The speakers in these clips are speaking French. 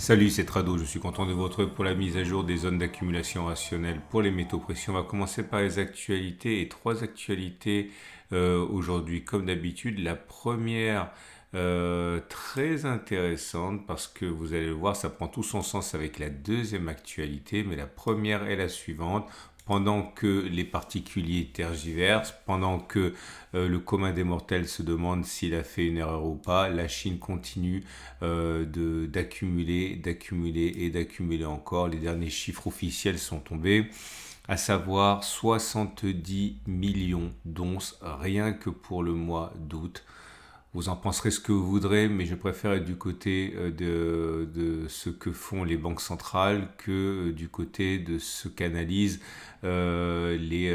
Salut, c'est Trado, je suis content de vous retrouver pour la mise à jour des zones d'accumulation rationnelle pour les métaux précieux. On va commencer par les actualités et trois actualités aujourd'hui comme d'habitude. La première, très intéressante parce que vous allez le voir, ça prend tout son sens avec la deuxième actualité, mais la première est la suivante. Pendant que les particuliers tergiversent, pendant que le commun des mortels se demande s'il a fait une erreur ou pas, la Chine continue d'accumuler encore. Les derniers chiffres officiels sont tombés, à savoir 70 millions d'onces rien que pour le mois d'août. Vous en penserez ce que vous voudrez, mais je préfère être du côté de ce que font les banques centrales que du côté de ce qu'analysent les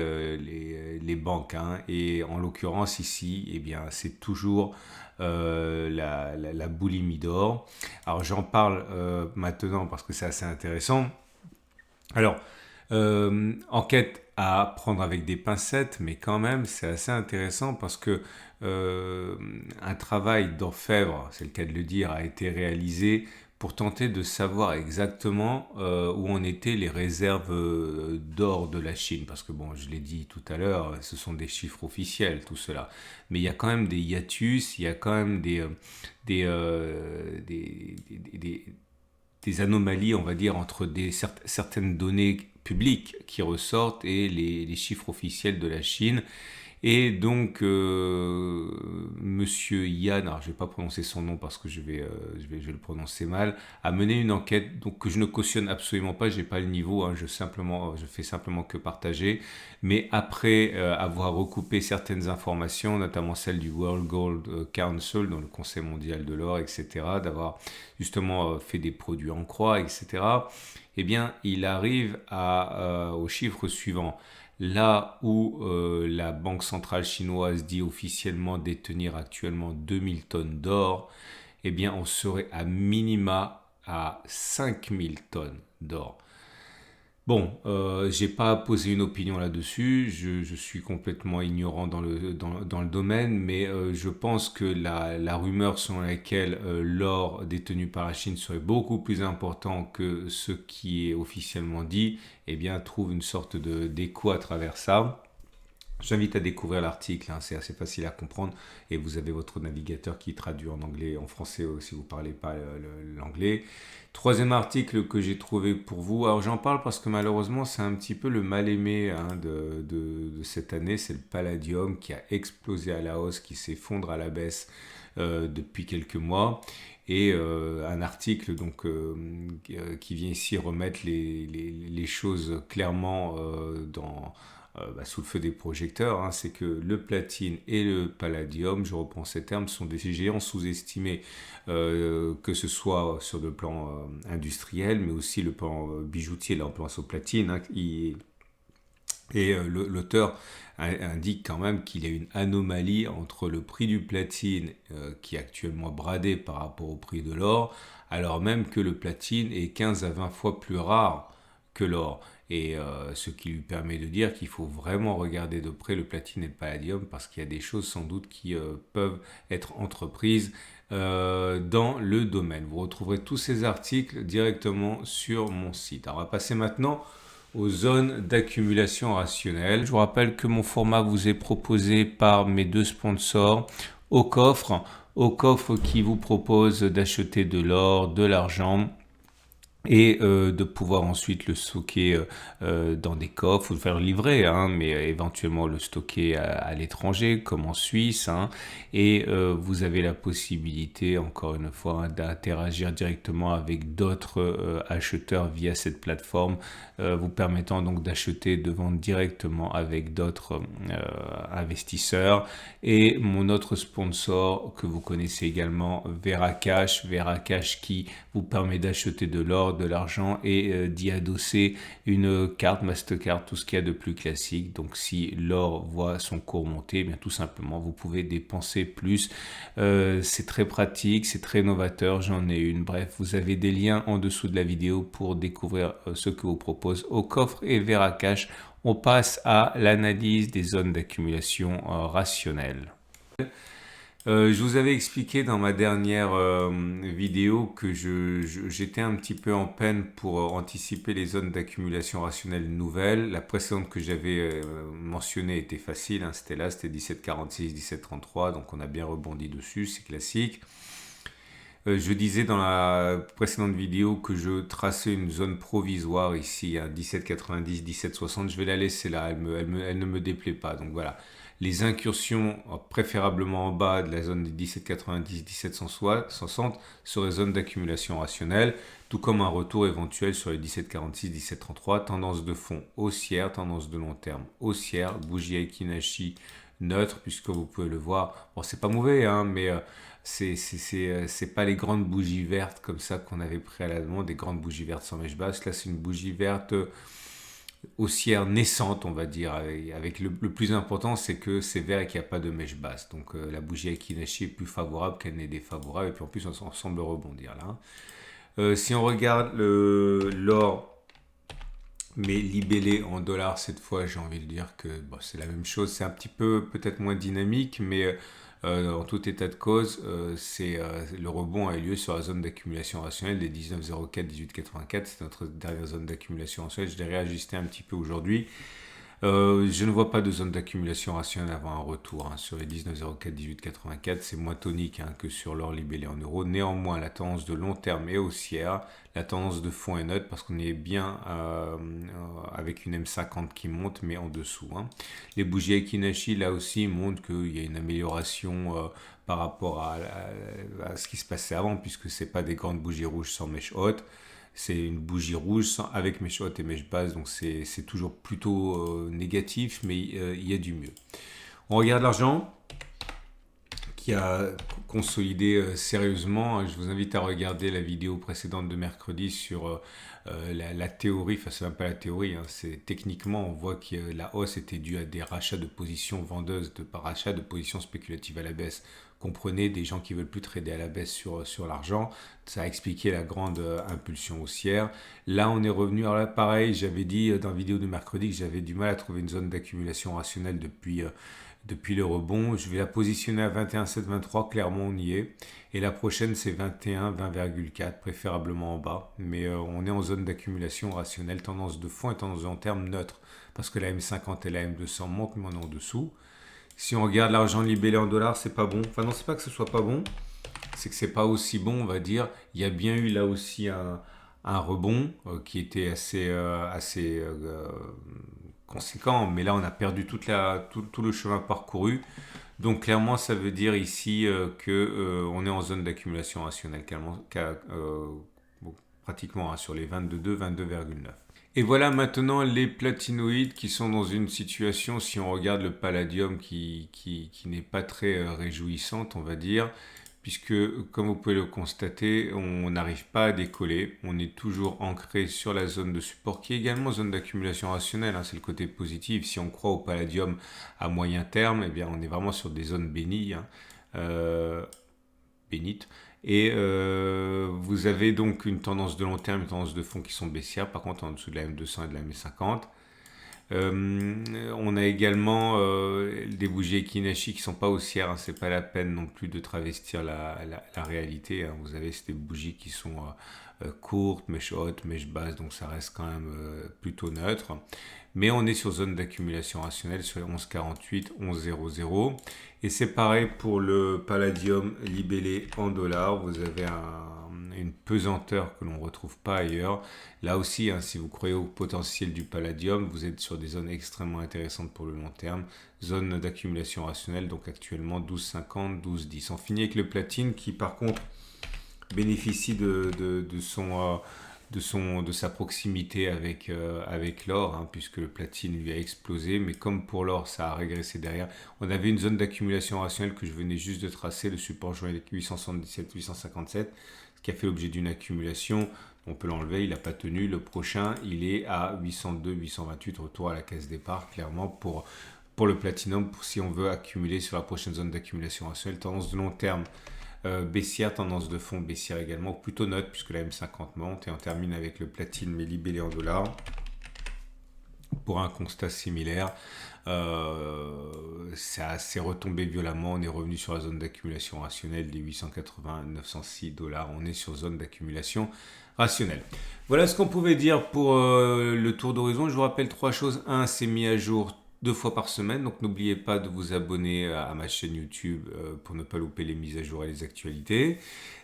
banques, hein. Et en l'occurrence ici, eh bien, c'est toujours la boulimie d'or. Alors j'en parle maintenant parce que c'est assez intéressant. Alors, enquête à prendre avec des pincettes, mais quand même, c'est assez intéressant parce que un travail d'orfèvre, c'est le cas de le dire, a été réalisé pour tenter de savoir exactement où en étaient les réserves d'or de la Chine. Parce que bon, je l'ai dit tout à l'heure, ce sont des chiffres officiels, tout cela. Mais il y a quand même des hiatus, il y a quand même des, euh, des, des, des- des anomalies, on va dire, entre certaines données publiques qui ressortent et les chiffres officiels de la Chine. Et donc, Monsieur Yann, alors je ne vais pas prononcer son nom parce que je vais le prononcer mal, a mené une enquête donc, que je ne cautionne absolument pas, je n'ai pas le niveau, hein, je fais simplement que partager. Mais après avoir recoupé certaines informations, notamment celles du World Gold Council, dans le Conseil mondial de l'or, etc., d'avoir justement fait des produits en croix, etc., eh bien, il arrive au chiffre suivant. Là où la Banque centrale chinoise dit officiellement détenir actuellement 2000 tonnes d'or, eh bien on serait à minima à 5000 tonnes d'or. Bon, j'ai pas posé une opinion là-dessus, je suis complètement ignorant dans le domaine, mais je pense que la rumeur selon laquelle l'or détenu par la Chine serait beaucoup plus important que ce qui est officiellement dit, eh bien trouve une sorte d'écho à travers ça. J'invite à découvrir l'article, hein, c'est assez facile à comprendre et vous avez votre navigateur qui traduit en anglais, en français si vous ne parlez pas l'anglais. Troisième article que j'ai trouvé pour vous, alors j'en parle parce que malheureusement c'est un petit peu le mal-aimé, hein, de cette année, c'est le palladium qui a explosé à la hausse, qui s'effondre à la baisse depuis quelques mois. Et un article donc, qui vient ici remettre les choses clairement sous le feu des projecteurs, hein. C'est que le platine et le palladium, je reprends ces termes, sont des géants sous-estimés, que ce soit sur le plan industriel, mais aussi le plan bijoutier. Là, on pense au platine, hein, et l'auteur indique quand même qu'il y a une anomalie entre le prix du platine qui est actuellement bradé par rapport au prix de l'or, alors même que le platine est 15 à 20 fois plus rare que l'or. Et ce qui lui permet de dire qu'il faut vraiment regarder de près le platine et le palladium parce qu'il y a des choses sans doute qui peuvent être entreprises dans le domaine. Vous retrouverez tous ces articles directement sur mon site. Alors on va passer maintenant aux zones d'accumulation rationnelle. Je vous rappelle que mon format vous est proposé par mes deux sponsors, au coffre qui vous propose d'acheter de l'or, de l'argent et de pouvoir ensuite le stocker dans des coffres ou le faire livrer, hein, mais éventuellement le stocker à l'étranger comme en Suisse, hein. Et vous avez la possibilité encore une fois, hein, d'interagir directement avec d'autres acheteurs via cette plateforme, vous permettant donc d'acheter, de vendre directement avec d'autres investisseurs. Et mon autre sponsor que vous connaissez également, Veracash qui vous permet d'acheter de l'or, de l'argent et d'y adosser une carte Mastercard, tout ce qu'il y a de plus classique. Donc si l'or voit son cours monter, eh bien tout simplement vous pouvez dépenser plus. C'est très pratique, c'est très novateur, j'en ai une. Bref, vous avez des liens en dessous de la vidéo pour découvrir ce que vous propose au coffre et Veracash. On passe à l'analyse des zones d'accumulation rationnelle. Je vous avais expliqué dans ma dernière vidéo que j'étais un petit peu en peine pour anticiper les zones d'accumulation rationnelle nouvelles. La précédente que j'avais mentionnée était facile, hein, c'était là, c'était 17,46, 17,33, donc on a bien rebondi dessus, c'est classique. Je disais dans la précédente vidéo que je traçais une zone provisoire ici à 17,90, 17,60. Je vais la laisser là, elle ne me déplaît pas. Donc voilà, les incursions préférablement en bas de la zone des 17,90, 17,60 seraient zones d'accumulation rationnelle, tout comme un retour éventuel sur les 17,46, 17,33. Tendance de fond haussière, tendance de long terme haussière, bougie Aiki neutre, puisque vous pouvez le voir. Bon, c'est pas mauvais, hein, mais c'est pas les grandes bougies vertes comme ça qu'on avait préalablement, des grandes bougies vertes sans mèche basse. Là, c'est une bougie verte haussière naissante, on va dire. Avec le plus important, c'est que c'est vert et qu'il n'y a pas de mèche basse. Donc, la bougie Akinashi est plus favorable qu'elle n'est défavorable. Et puis, en plus, on semble rebondir là. Si on regarde l'or, mais libellé en dollars cette fois, j'ai envie de dire que bon, c'est la même chose. C'est un petit peu peut-être moins dynamique, mais en tout état de cause, le rebond a eu lieu sur la zone d'accumulation rationnelle des 19,04, 18,84. C'est notre dernière zone d'accumulation rationnelle. Je l'ai réajusté un petit peu aujourd'hui. Je ne vois pas de zone d'accumulation rationnelle avant un retour, hein. Sur les 19,04, 18,84, c'est moins tonique, hein, que sur l'or libellé en euros. Néanmoins, la tendance de long terme est haussière. La tendance de fond est neutre parce qu'on est bien avec une M50 qui monte, mais en dessous, hein. Les bougies Akinashi, là aussi, montrent qu'il y a une amélioration par rapport à ce qui se passait avant, puisque ce n'est pas des grandes bougies rouges sans mèche haute. C'est une bougie rouge avec mèche haute et mèche basse, donc c'est toujours plutôt négatif, mais il y a du mieux. On regarde l'argent qui a consolidé sérieusement. Je vous invite à regarder la vidéo précédente de mercredi sur la théorie, enfin c'est même pas la théorie, hein, c'est techniquement on voit que la hausse était due à des rachats de positions vendeuses, par rachat de positions spéculatives à la baisse. Comprenez, des gens qui veulent plus trader à la baisse sur l'argent. Ça a expliqué la grande impulsion haussière. Là, on est revenu. Alors là, pareil, j'avais dit dans la vidéo de mercredi que j'avais du mal à trouver une zone d'accumulation rationnelle depuis le rebond. Je vais la positionner à 21,723. Clairement, on y est. Et la prochaine, c'est 21, 20,4, préférablement en bas. Mais on est en zone d'accumulation rationnelle, tendance de fond et tendance de long terme neutre. Parce que la M50 et la M200 montent, mais on est en dessous. Si on regarde l'argent libellé en dollars, c'est pas bon. Enfin non, c'est pas que ce soit pas bon, c'est que c'est pas aussi bon, on va dire. Il y a bien eu là aussi un rebond qui était assez conséquent, mais là on a perdu tout le chemin parcouru. Donc clairement, ça veut dire ici que on est en zone d'accumulation rationnelle, pratiquement, hein, sur les 22, 22,9. Et voilà maintenant les platinoïdes qui sont dans une situation, si on regarde le palladium, qui n'est pas très réjouissante, on va dire, puisque comme vous pouvez le constater, on n'arrive pas à décoller, on est toujours ancré sur la zone de support, qui est également zone d'accumulation rationnelle, hein, c'est le côté positif. Si on croit au palladium à moyen terme, eh bien on est vraiment sur des zones bénies, hein, bénites. Et vous avez donc une tendance de long terme, une tendance de fond qui sont baissières, par contre en dessous de la M200 et de la M50. On a également des bougies Ekinashi qui ne sont pas haussières, hein, c'est pas la peine non plus de travestir la réalité, hein. Vous avez ces bougies qui sont courtes, mèche haute, mèche basse, donc ça reste quand même plutôt neutre. Mais on est sur zone d'accumulation rationnelle sur les 11,48, 11,00. Et c'est pareil pour le palladium libellé en dollars. Vous avez une pesanteur que l'on ne retrouve pas ailleurs. Là aussi, hein, si vous croyez au potentiel du palladium, vous êtes sur des zones extrêmement intéressantes pour le long terme. Zone d'accumulation rationnelle, donc actuellement 12,50, 12,10. On finit avec le platine qui par contre bénéficie de sa proximité avec l'or, hein, puisque le platine lui a explosé, mais comme pour l'or ça a régressé derrière. On avait une zone d'accumulation rationnelle que je venais juste de tracer, le support joint avec 877, 857, qui a fait l'objet d'une accumulation. On peut l'enlever, il n'a pas tenu. Le prochain, il est à 802, 828, retour à la case départ, clairement pour le platinum, si on veut accumuler sur la prochaine zone d'accumulation rationnelle. Tendance de long terme baissière, tendance de fond baissière également, plutôt neutre puisque la M50 monte. Et on termine avec le platine mais libellé en dollars. pour un constat similaire. Ça s'est retombé violemment. On est revenu sur la zone d'accumulation rationnelle des 880-906 dollars. On est sur zone d'accumulation rationnelle. Voilà ce qu'on pouvait dire pour le tour d'horizon. Je vous rappelle trois choses. Un, c'est mis à jour 2 fois par semaine. Donc n'oubliez pas de vous abonner à ma chaîne YouTube pour ne pas louper les mises à jour et les actualités.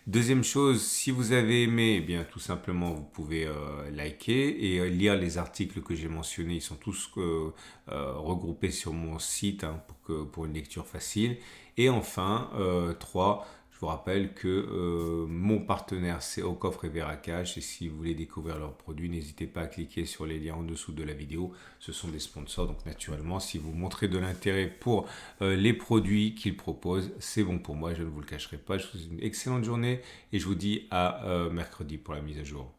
Deuxième chose, si vous avez aimé, eh bien tout simplement vous pouvez liker et lire les articles que j'ai mentionnés. Ils sont tous regroupés sur mon site pour une lecture facile. Et enfin, 3, je vous rappelle que mon partenaire c'est Ocoffre et Veracash et si vous voulez découvrir leurs produits, n'hésitez pas à cliquer sur les liens en dessous de la vidéo. Ce sont des sponsors, donc naturellement, si vous montrez de l'intérêt pour les produits qu'ils proposent, c'est bon pour moi, je ne vous le cacherai pas. Je vous souhaite une excellente journée et je vous dis à mercredi pour la mise à jour.